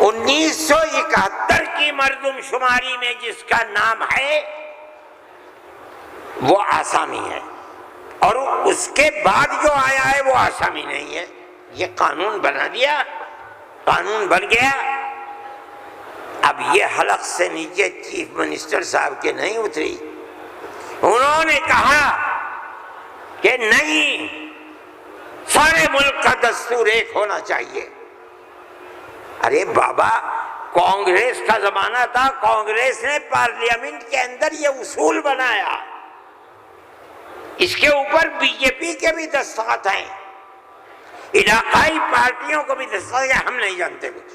1971 کی مردم شماری میں جس کا نام ہے وہ آسامی ہے، اور اس کے بعد جو آیا ہے وہ آسامی نہیں ہے۔ یہ قانون بنا دیا، قانون بن گیا۔ اب یہ حلق سے نیچے چیف منسٹر صاحب کے نہیں اتری، انہوں نے کہا کہ نہیں، سارے ملک کا دستور ایک ہونا چاہیے۔ ارے بابا، کانگریس کا زمانہ تھا، کانگریس نے پارلیمنٹ کے اندر یہ اصول بنایا، اس کے اوپر بی جے پی کے بھی دستخط ہیں، علاقائی پارٹیوں کو بھی دستخط ہیں، ہم نہیں جانتے کچھ۔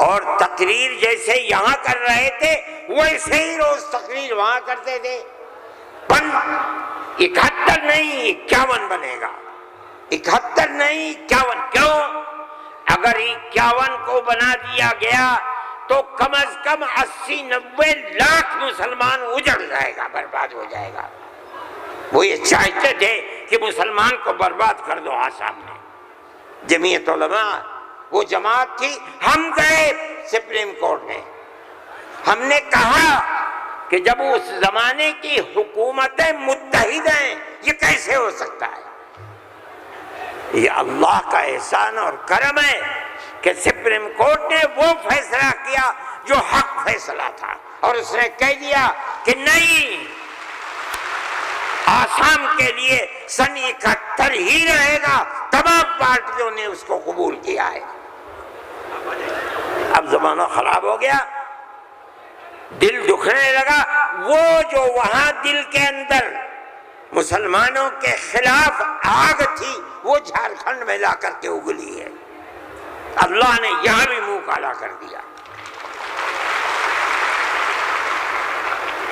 اور تقریر جیسے یہاں کر رہے تھے ویسے ہی روز تقریر وہاں کرتے تھے۔ 71 نہیں 51 بنے گا، 71 نہیں 51۔ کیوں؟ اگر 51 کو بنا دیا گیا تو کم از کم 80-90 لاکھ مسلمان اجڑ جائے گا، برباد ہو جائے گا۔ وہ یہ چاہتے تھے کہ مسلمان کو برباد کر دو۔ آسام میں جمعیت علماء وہ جماعت تھی، ہم گئے سپریم کورٹ میں، ہم نے کہا کہ جب اس زمانے کی حکومتیں متحد ہیں یہ کیسے ہو سکتا ہے؟ یہ اللہ کا احسان اور کرم ہے کہ سپریم کورٹ نے وہ فیصلہ کیا جو حق فیصلہ تھا، اور اس نے کہہ دیا کہ نہیں، آسام کے لیے سن 71 ہی رہے گا۔ تمام پارٹیوں نے اس کو قبول کیا ہے۔ اب زمانہ خراب ہو گیا، دل دکھنے لگا۔ وہ جو وہاں دل کے اندر مسلمانوں کے خلاف آگ تھی وہ جھارکھنڈ میں لا کر کے اگلی ہے، اللہ نے یہاں بھی منہ کالا کر دیا۔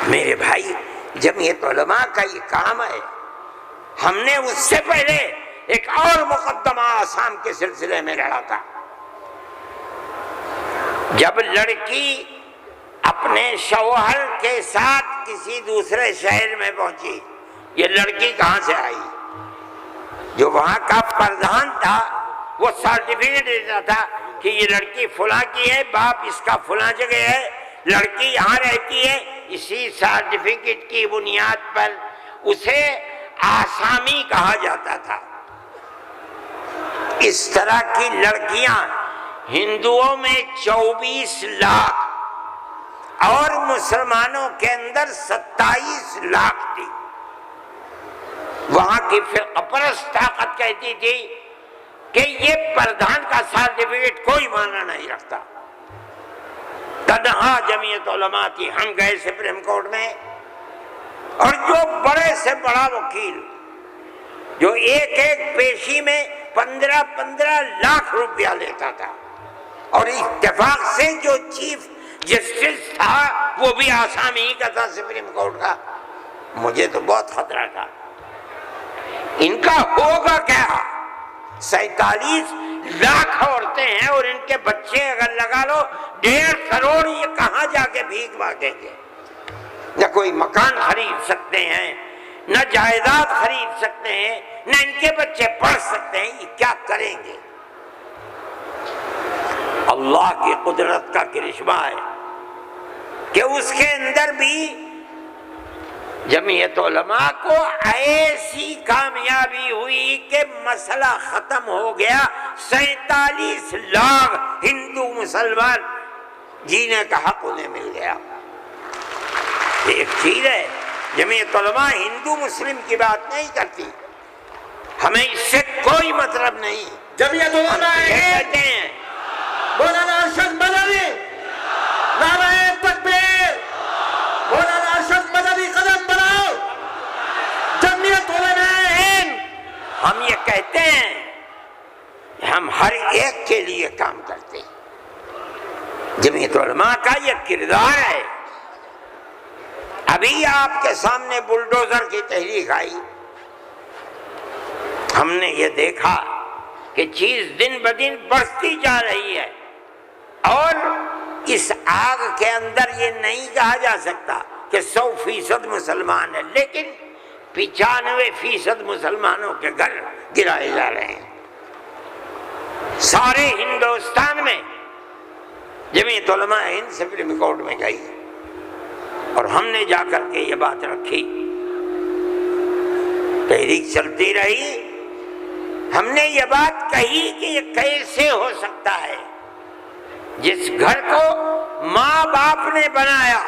میرے بھائی، جمعیت علماء کا یہ کام ہے۔ ہم نے اس سے پہلے ایک اور مقدمہ آسام کے سلسلے میں لڑا تھا۔ جب لڑکی اپنے شوہر کے ساتھ کسی دوسرے شہر میں پہنچی، یہ لڑکی کہاں سے آئی؟ جو وہاں کا پردھان تھا وہ سرٹیفکیٹ دیتا تھا کہ یہ لڑکی فلاں کی ہے، باپ اس کا فلاں جگہ ہے، لڑکی یہاں رہتی ہے۔ اسی سرٹیفکیٹ کی بنیاد پر اسے آسامی کہا جاتا تھا۔ اس طرح کی لڑکیاں ہندوؤں میں 24 لاکھ اور مسلمانوں کے اندر 27 لاکھ تھی۔ وہاں کی فرقہ پرست طاقت کہتی تھی کہ یہ پردھان کا سرٹیفکیٹ کوئی معنی نہیں رکھتا۔ تنہا جمعیت علماء تھی، ہم گئے سپریم کورٹ میں، اور جو بڑے سے بڑا وکیل جو ایک ایک پیشی میں 15 لاکھ روپیہ لیتا تھا، اور اتفاق سے جو چیف جسٹس تھا وہ بھی آسامی ہی کا تھا سپریم کورٹ کا۔ مجھے تو بہت خطرہ تھا، ان کا ہوگا کیا؟ 47 لاکھ عورتیں ہیں اور ان کے بچے اگر لگا لو 1.5 کروڑ، یہ کہاں جا کے بھیک مانگیں گے؟ نہ کوئی مکان خرید سکتے ہیں، نہ جائیداد خرید سکتے ہیں، نہ ان کے بچے پڑھ سکتے ہیں، یہ کیا کریں گے؟ اللہ کی قدرت کا کرشمہ ہے کہ اس کے اندر بھی جمعیت علماء کو ایسی کامیابی ہوئی کہ مسئلہ ختم ہو گیا۔ 47 لاکھ ہندو مسلمان جینے کا حق انہیں مل گیا۔ ایک چیز ہے، جمعیت علماء ہندو مسلم کی بات نہیں کرتی، ہمیں اس سے کوئی مطلب نہیں۔ جمعیت علماء کہتے ہیں مولانا ارشد مدنی، نعرہ تکبیر، مولانا ارشد مدنی قدم بڑھاؤ، جمعیت علماء ہند۔ ہم یہ کہتے ہیں کہ ہم ہر ایک کے لیے کام کرتے ہیں۔ جمعیت علماء کا یہ کردار ہے۔ ابھی آپ کے سامنے بلڈوزر کی تحریک آئی، ہم نے یہ دیکھا کہ چیز دن بدن بڑھتی جا رہی ہے، اور اس آگ کے اندر یہ نہیں کہا جا سکتا کہ 100% مسلمان ہیں، لیکن 95% مسلمانوں کے گھر گرائے جا رہے ہیں۔ سارے ہندوستان میں جمعیت علماء ہند سپریم کورٹ میں گئی اور ہم نے جا کر کے یہ بات رکھی، تحریک چلتی رہی، ہم نے یہ بات کہی کہ یہ کیسے ہو سکتا ہے جس گھر کو ماں باپ نے بنایا،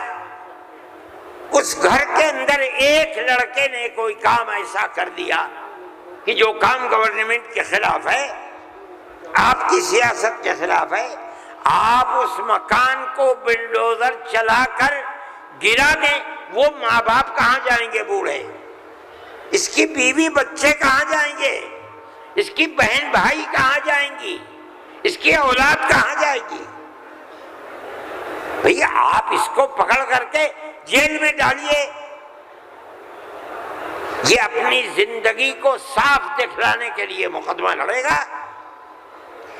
اس گھر کے اندر ایک لڑکے نے کوئی کام ایسا کر دیا کہ جو کام گورنمنٹ کے خلاف ہے، آپ کی سیاست کے خلاف ہے، آپ اس مکان کو بلڈوزر چلا کر گرا دیں، وہ ماں باپ کہاں جائیں گے بوڑھے؟ اس کی بیوی بچے کہاں جائیں گے؟ اس کی بہن بھائی کہاں جائیں گی؟ اس کی اولاد کہاں جائے گی؟ بھئی آپ اس کو پکڑ کر کے جیل میں ڈالیے، یہ اپنی زندگی کو صاف دکھلانے کے لیے مقدمہ لڑے گا،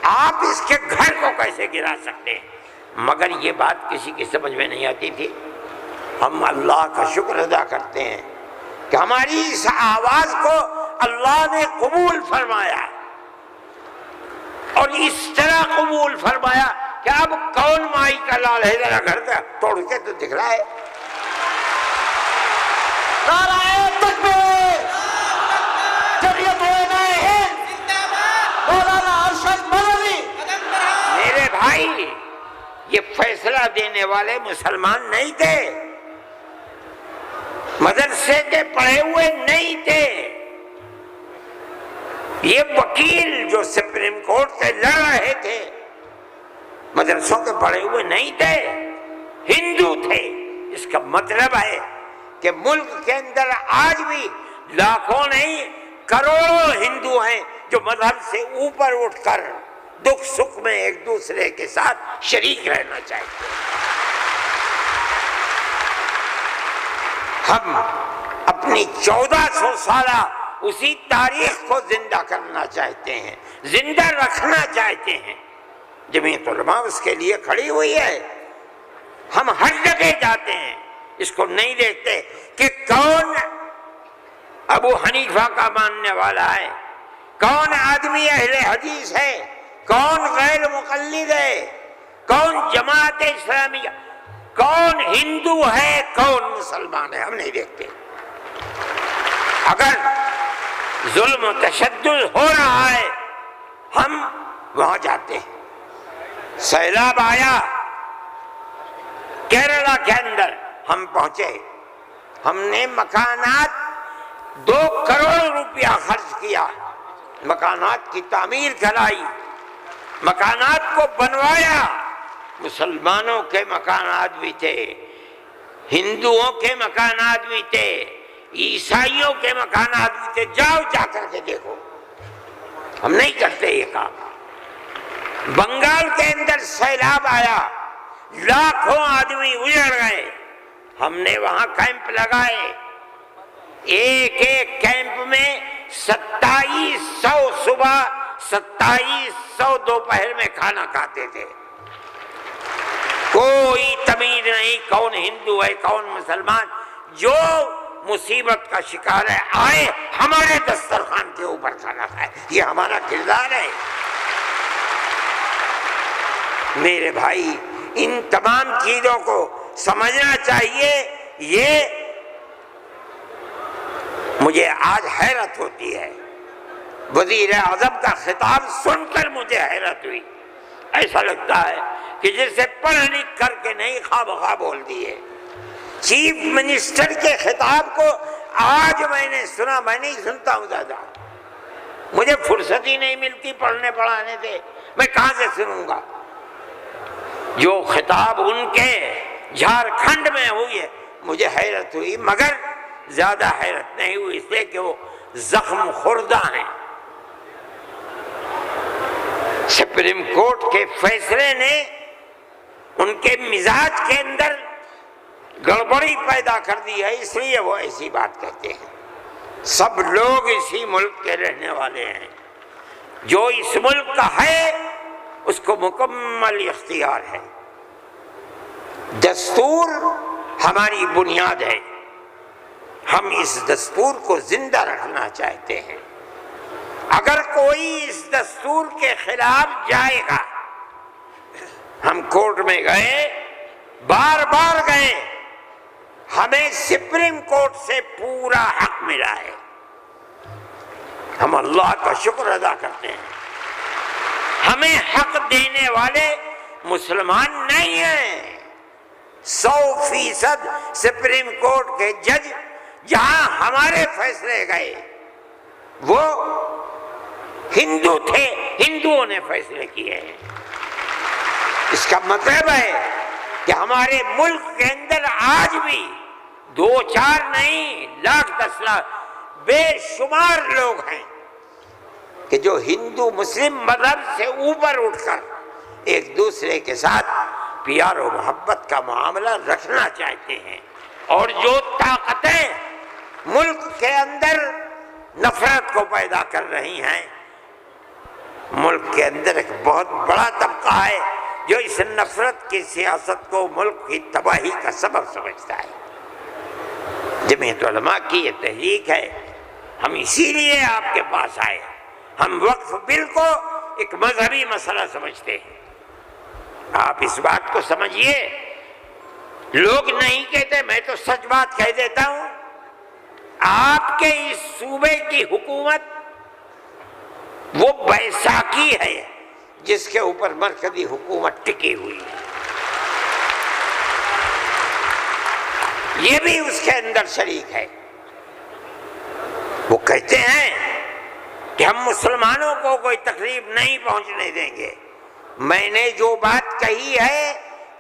آپ اس کے گھر کو کیسے گرا سکتے ہیں؟ مگر یہ بات کسی کی سمجھ میں نہیں آتی تھی۔ ہم اللہ کا شکر ادا کرتے ہیں کہ ہماری اس آواز کو اللہ نے قبول فرمایا، اور اس طرح قبول فرمایا کہ اب کون مائی کا لال ہے، ذرا گھر کا توڑ کے تو دکھلائے۔ نعرہ تکبیر، جمعیت علماء ہند، مولانا ارشد مدنی۔ میرے بھائی، یہ فیصلہ دینے والے مسلمان نہیں تھے، مدرسے کے پڑھے ہوئے نہیں تھے، یہ وکیل جو سپریم کورٹ سے لڑ رہے تھے مدرسوں کے پڑھے ہوئے نہیں تھے، ہندو تھے۔ اس کا مطلب ہے کہ ملک کے اندر آج بھی لاکھوں نہیں کروڑوں ہندو ہیں جو مذہب سے اوپر اٹھ کر دکھ سکھ میں ایک دوسرے کے ساتھ شریک رہنا چاہتے ہیں۔ ہم اپنی 1400 سالہ اسی تاریخ کو زندہ کرنا چاہتے ہیں، زندہ رکھنا چاہتے ہیں۔ جمعیت علماء اس کے لیے کھڑی ہوئی ہے۔ ہم ہر جگہ جاتے ہیں، اس کو نہیں دیکھتے کہ کون ابو حنیفہ کا ماننے والا ہے، کون آدمی اہل حدیث ہے، کون غیر مقلد ہے، کون جماعت اسلامیہ، کون ہندو ہے، کون مسلمان ہے، ہم نہیں دیکھتے۔ اگر ظلم و تشدد ہو رہا ہے ہم وہاں جاتے ہیں۔ سیلاب آیا کیرلا کے اندر، ہم پہنچے، ہم نے مکانات 2 کروڑ روپیہ خرچ کیا، مکانات کی تعمیر کرائی، مکانات کو بنوایا۔ مسلمانوں کے مکانات بھی تھے، ہندوؤں کے مکانات بھی تھے، عیسائیوں کے مکانات بھی تھے، جاؤ جا کر کے دیکھو۔ ہم نہیں کرتے یہ کام۔ بنگال کے اندر سیلاب آیا، لاکھوں آدمی اجڑ گئے، ہم نے وہاں کیمپ لگائے، ایک ایک کیمپ میں 2700 صبح 2700 دوپہر میں کھانا کھاتے تھے۔ کوئی تمیز نہیں کون ہندو ہے کون مسلمان، جو مصیبت کا شکار ہے آئے ہمارے دسترخوان کے اوپر کھانا کھائے، یہ ہمارا کردار ہے۔ میرے بھائی، ان تمام چیزوں کو سمجھنا چاہیے۔ یہ مجھے آج حیرت ہوتی ہے، وزیر اعظم کا خطاب سن کر مجھے حیرت ہوئی، ایسا لگتا ہے کہ جسے پڑھ لکھ کر کے نہیں خواہ بخواہ بول دیے۔ چیف منسٹر کے خطاب کو آج میں نے سنا، میں نہیں سنتا ہوں زیادہ، مجھے فرصت ہی نہیں ملتی پڑھنے پڑھانے سے، میں کہاں سے سنوں گا؟ جو خطاب ان کے جھارکھنڈ میں ہوئی ہے، مجھے حیرت ہوئی، مگر زیادہ حیرت نہیں ہوئی اس لیے کہ وہ زخم خوردہ ہیں۔ سپریم کورٹ کے فیصلے نے ان کے مزاج کے اندر گڑبڑی پیدا کر دی ہے، اس لیے وہ ایسی بات کہتے ہیں۔ سب لوگ اسی ملک کے رہنے والے ہیں، جو اس ملک کا ہے اس کو مکمل اختیار ہے۔ دستور ہماری بنیاد ہے، ہم اس دستور کو زندہ رکھنا چاہتے ہیں۔ اگر کوئی اس دستور کے خلاف جائے گا، ہم کورٹ میں گئے، بار بار گئے، ہمیں سپریم کورٹ سے پورا حق ملا ہے، ہم اللہ کا شکر ادا کرتے ہیں۔ ہمیں حق دینے والے مسلمان نہیں ہیں۔ 100% سپریم کورٹ کے جج جہاں ہمارے فیصلے گئے وہ ہندو تھے، ہندوؤں نے فیصلے کیے ہیں۔ اس کا مطلب ہے کہ ہمارے ملک کے اندر آج بھی 2 4 نہیں، لاکھ 10 لاکھ بے شمار لوگ ہیں کہ جو ہندو مسلم مذہب سے اوپر اٹھ کر ایک دوسرے کے ساتھ پیار و محبت کا معاملہ رکھنا چاہتے ہیں، اور جو طاقتیں ملک کے اندر نفرت کو پیدا کر رہی ہیں، ملک کے اندر ایک بہت بڑا طبقہ ہے جو اس نفرت کی سیاست کو ملک کی تباہی کا سبب سمجھتا ہے۔ جمعیت علماء کی یہ تحریک ہے، ہم اسی لیے آپ کے پاس آئے۔ ہم وقف بل کو ایک مذہبی مسئلہ سمجھتے ہیں، آپ اس بات کو سمجھیے۔ لوگ نہیں کہتے، میں تو سچ بات کہہ دیتا ہوں، آپ کے اس صوبے کی حکومت وہ بیساکھی ہے جس کے اوپر مرکزی حکومت ٹکی ہوئی ہے، یہ بھی اس کے اندر شریک ہے۔ وہ کہتے ہیں کہ ہم مسلمانوں کو کوئی تکلیف نہیں پہنچنے دیں گے۔ میں نے جو بات کہی ہے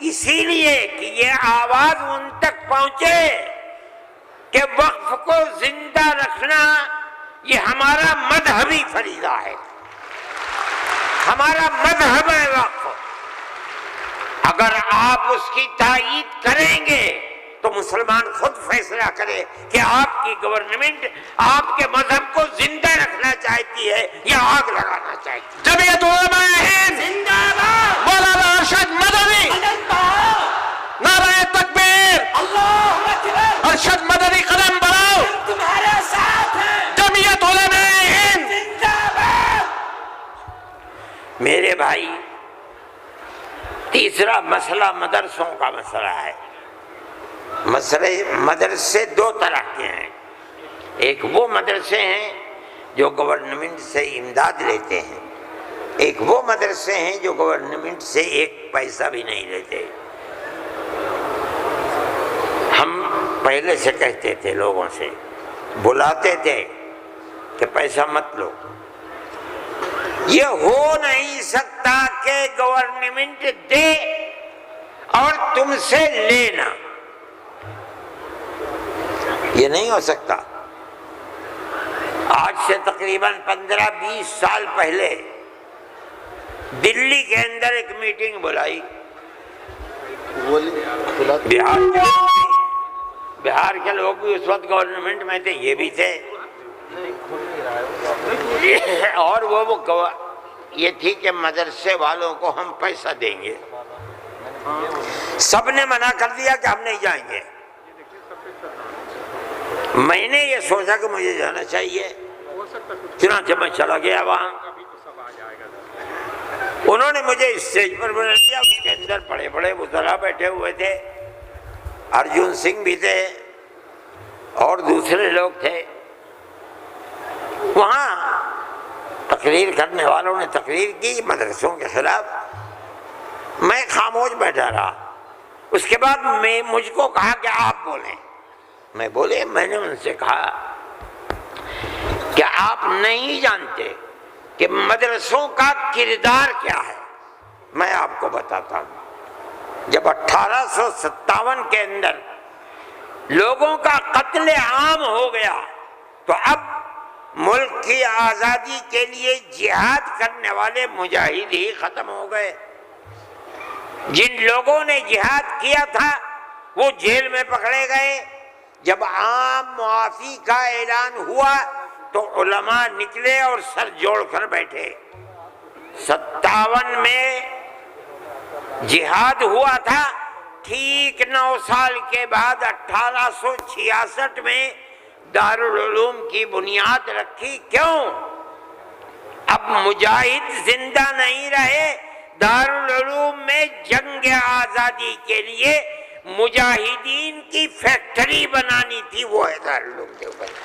اسی لیے کہ یہ آواز ان تک پہنچے کہ وقف کو زندہ رکھنا یہ ہمارا مذہبی فریضہ ہے، ہمارا مذہب ہے وقف۔ اگر آپ اس کی تائید کریں گے تو مسلمان خود فیصلہ کرے کہ آپ کی گورنمنٹ آپ کے مذہب کو زندہ رکھنا چاہتی ہے یا آگ لگانا چاہتی ہے۔ جمعیت علماء ہند زندہ باد، مولانا ارشد مدنی نعرہ تکبیر، اللہ اکبر، ارشد مدنی قدم بڑھاؤ، تمہارے ساتھ ہیں، جمعیت علماء ہند زندہ باد۔ میرے بھائی، تیسرا مسئلہ مدرسوں کا مسئلہ ہے۔ مدرسے 2 طرح کے ہیں، ایک وہ مدرسے ہیں جو گورنمنٹ سے امداد لیتے ہیں، ایک وہ مدرسے ہیں جو گورنمنٹ سے 1 پیسہ بھی نہیں لیتے۔ ہم پہلے سے کہتے تھے، لوگوں سے بلاتے تھے کہ پیسہ مت لو۔ یہ ہو نہیں سکتا کہ گورنمنٹ دے اور تم سے لینا، یہ نہیں ہو سکتا۔ آج سے تقریباً 15-20 سال پہلے دلی کے اندر ایک میٹنگ بلائی، بہار کے لوگ بھی اس وقت گورنمنٹ میں تھے، یہ بھی تھے، اور وہ یہ تھی کہ مدرسے والوں کو ہم پیسہ دیں گے۔ سب نے منع کر دیا کہ ہم نہیں جائیں گے۔ میں نے یہ سوچا کہ مجھے جانا چاہیے، چنانچہ میں چلا گیا وہاں۔ انہوں نے مجھے اسٹیج پر بنا دیا، اس کے اندر بڑے بڑے وزراء بیٹھے ہوئے تھے، ارجن سنگھ بھی تھے اور دوسرے لوگ تھے۔ وہاں تقریر کرنے والوں نے تقریر کی مدرسوں کے خلاف، میں خاموش بیٹھا رہا۔ اس کے بعد مجھ کو کہا کہ آپ بولیں۔ میں بولے، میں نے ان سے کہا کہ آپ نہیں جانتے کہ مدرسوں کا کردار کیا ہے۔ میں آپ کو بتاتا ہوں، جب 1857 کے اندر لوگوں کا قتل عام ہو گیا تو اب ملک کی آزادی کے لیے جہاد کرنے والے مجاہد ہی ختم ہو گئے۔ جن لوگوں نے جہاد کیا تھا وہ جیل میں پکڑے گئے۔ جب عام معافی کا اعلان ہوا تو علماء نکلے اور سر جوڑ کر بیٹھے۔ 57 میں جہاد ہوا تھا، ٹھیک 9 سال کے بعد 1866 میں دارالعلوم کی بنیاد رکھی۔ کیوں؟ اب مجاہد زندہ نہیں رہے، دارالعلوم میں میں جنگ آزادی کے لیے مجاہدین کی فیکٹری بنانی تھی، وہ ہے دارالعلوم دیوبند۔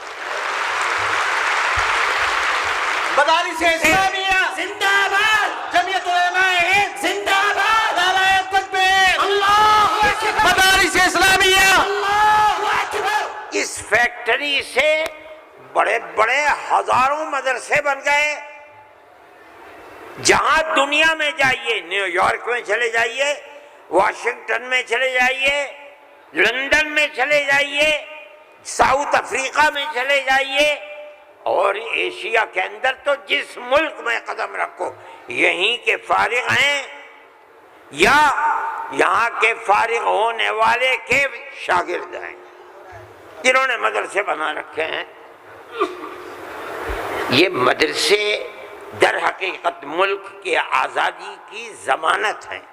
مدارس اسلامیہ زندہ باد، جمعیت علماء ہند زندہ باد، نعرہ تکبیر، اللہ اکبر، مدارس اسلامیہ۔ اللہ اکبر۔ اس فیکٹری سے بڑے بڑے ہزاروں مدرسے بن گئے۔ جہاں دنیا میں جائیے، نیو یارک میں چلے جائیے، واشنگٹن میں چلے جائیے، لندن میں چلے جائیے، ساؤتھ افریقہ میں چلے جائیے، اور ایشیا کے اندر تو جس ملک میں قدم رکھو یہیں کے فارغ ہیں یا یہاں کے فارغ ہونے والے کے شاگرد ہیں جنہوں نے مدرسے بنا رکھے ہیں۔ یہ مدرسے در حقیقت ملک کی آزادی کی ضمانت ہیں۔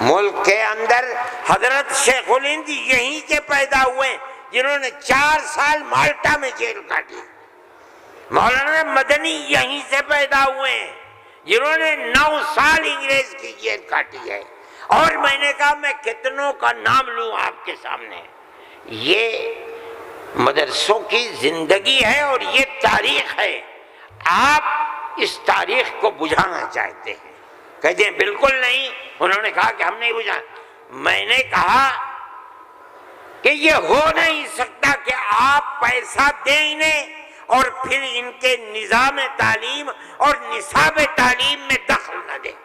ملک کے اندر حضرت شیخ الہند یہیں کے پیدا ہوئے جنہوں نے 4 سال مالٹا میں جیل کاٹی۔ مولانا مدنی یہیں سے پیدا ہوئے ہیں جنہوں نے 9 سال انگریز کی جیل کاٹی ہے۔ اور میں نے کہا میں کتنوں کا نام لوں آپ کے سامنے۔ یہ مدرسوں کی زندگی ہے اور یہ تاریخ ہے۔ آپ اس تاریخ کو بجھانا چاہتے ہیں، کہتے ہیں بالکل نہیں۔ انہوں نے کہا کہ ہم نہیں بجھانا۔ میں نے کہا کہ یہ ہو نہیں سکتا کہ آپ پیسہ دیں انہیں اور پھر ان کے نظام تعلیم اور نصاب تعلیم میں دخل نہ دیں۔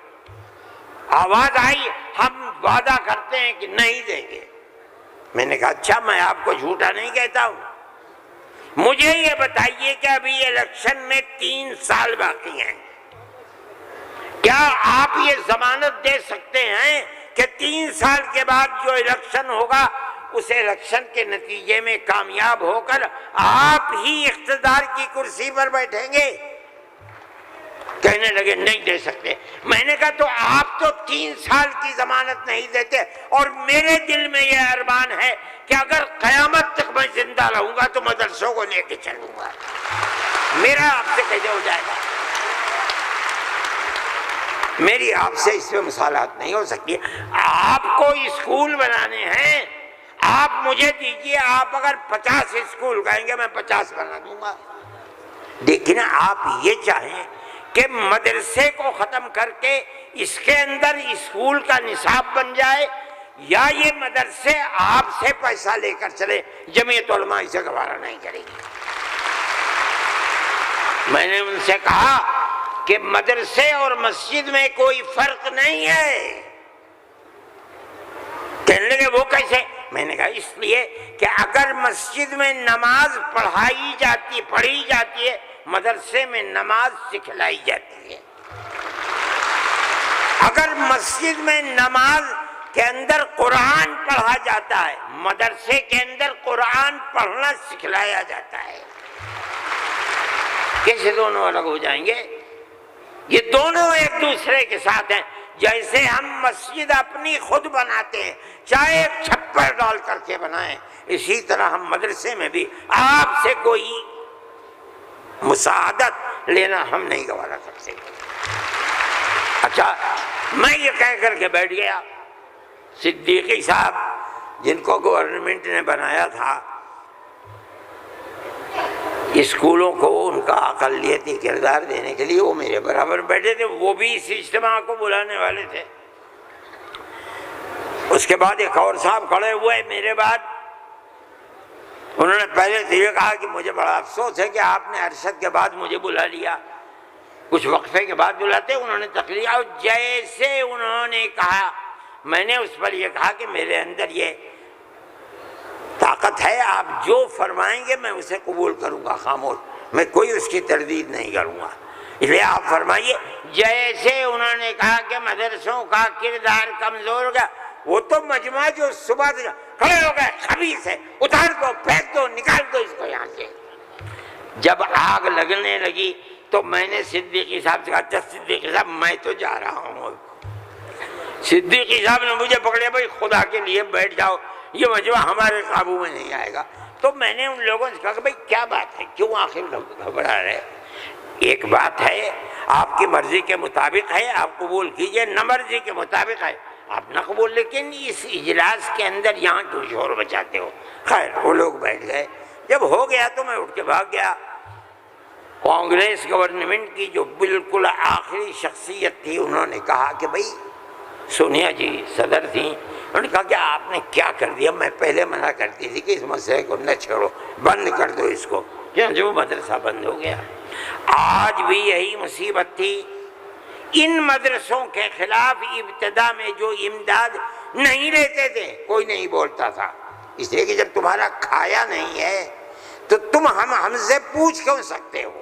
آواز آئی ہم وعدہ کرتے ہیں کہ نہیں دیں گے۔ میں نے کہا اچھا، میں آپ کو جھوٹا نہیں کہتا ہوں، مجھے یہ بتائیے کہ ابھی الیکشن میں 3 سال باقی ہیں، کیا آپ یہ ضمانت دے سکتے ہیں کہ 3 سال کے بعد جو الیکشن ہوگا اس الیکشن کے نتیجے میں کامیاب ہو کر آپ ہی اقتدار کی کرسی پر بیٹھیں گے؟ کہنے لگے نہیں دے سکتے۔ میں نے کہا تو آپ تو 3 سال کی ضمانت نہیں دیتے، اور میرے دل میں یہ ارمان ہے کہ اگر قیامت تک میں زندہ رہوں گا تو مدرسوں کو لے کے چلوں گا۔ میرا آپ سے کیسے ہو جائے گا؟ میری آپ سے اس میں مصالحت نہیں ہو سکتی۔ آپ کو اسکول بنانے ہیں، آپ مجھے دیجئے، آپ اگر 50 اسکول کہیں گے میں 50 بنا دوں گا۔ لیکن آپ یہ چاہیں کہ مدرسے کو ختم کر کے اس کے اندر اسکول کا نصاب بن جائے، یا یہ مدرسے آپ سے پیسہ لے کر چلے، جمعیت علماء اسے گوارا نہیں کرے گی۔ میں نے ان سے کہا کہ مدرسے اور مسجد میں کوئی فرق نہیں ہے۔ کہنے لگے وہ کیسے؟ میں نے کہا اس لیے کہ اگر مسجد میں نماز پڑھی جاتی ہے، مدرسے میں نماز سکھلائی جاتی ہے۔ اگر مسجد میں نماز کے اندر قرآن پڑھا جاتا ہے، مدرسے کے اندر قرآن پڑھنا سکھلایا جاتا ہے۔ کیسے دونوں الگ ہو جائیں گے؟ یہ دونوں ایک دوسرے کے ساتھ ہیں۔ جیسے ہم مسجد اپنی خود بناتے ہیں، چاہے ایک چھپر ڈال کر کے بنائیں، اسی طرح ہم مدرسے میں بھی آپ سے کوئی مساعدت لینا ہم نہیں گوارا کر سکتے۔ اچھا، میں یہ کہہ کر کے بیٹھ گیا۔ صدیقی صاحب جن کو گورنمنٹ نے بنایا تھا اسکولوں کو ان کا اقلیتی کردار دینے کے لیے، وہ میرے برابر بیٹھے تھے، وہ بھی اس اجتماع کو بلانے والے تھے۔ اس کے بعد ایک اور صاحب کھڑے ہوئے میرے بعد، انہوں نے پہلے تو یہ کہا کہ مجھے بڑا افسوس ہے کہ آپ نے ارشد کے بعد مجھے بلا لیا، کچھ وقفے کے بعد بلاتے۔ انہوں نے تقریر، اور جیسے انہوں نے کہا، میں نے اس پر یہ کہا کہ میرے اندر یہ طاقت ہے، آپ جو فرمائیں گے میں اسے قبول کروں گا، خاموش، میں کوئی اس کی تردید نہیں کروں گا، اس لیے آپ فرمائیے۔ جیسے انہوں نے کہا کہ مدرسوں کا کردار کمزور ہو گیا، وہ تو مجمع جو صبح سے کھڑے ہو گئے، خبیث ہے، اتار دو، پھینک دو، نکال دو اس کو یہاں سے۔ جب آگ لگنے لگی تو میں نے صدیقی صاحب سے کہا، جب صدیقی صاحب میں تو جا رہا ہوں۔ صدیقی صاحب نے مجھے پکڑے، بھائی خدا کے لیے بیٹھ جاؤ، یہ مجمع ہمارے قابو میں نہیں آئے گا۔ تو میں نے ان لوگوں سے کہا کہ بھائی کیا بات ہے، کیوں آخر گھبرا رہے؟ ایک بات ہے آپ کی مرضی کے مطابق ہے، آپ قبول کیجئے، نہ مرضی کے مطابق ہے آپ نہ قبول، لیکن اس اجلاس کے اندر یہاں کیوں شور بچاتے ہو؟ خیر وہ لوگ بیٹھ گئے، جب ہو گیا تو میں اٹھ کے بھاگ گیا۔ کانگریس گورنمنٹ کی جو بالکل آخری شخصیت تھی انہوں نے کہا کہ بھئی سونیا جی صدر تھیں، انہوں نے کہا کہ آپ نے کیا کر دیا، میں پہلے منع کرتی تھی کہ اس مسئلے کو نہ چھوڑو، بند کر دو اس کو، جو مدرسہ بند ہو گیا۔ آج بھی یہی مصیبت تھی، ان مدرسوں کے خلاف ابتدا میں جو امداد نہیں لیتے تھے کوئی نہیں بولتا تھا، اس لیے کہ جب تمہارا کھایا نہیں ہے تو تم ہم سے پوچھ کیوں سکتے ہو؟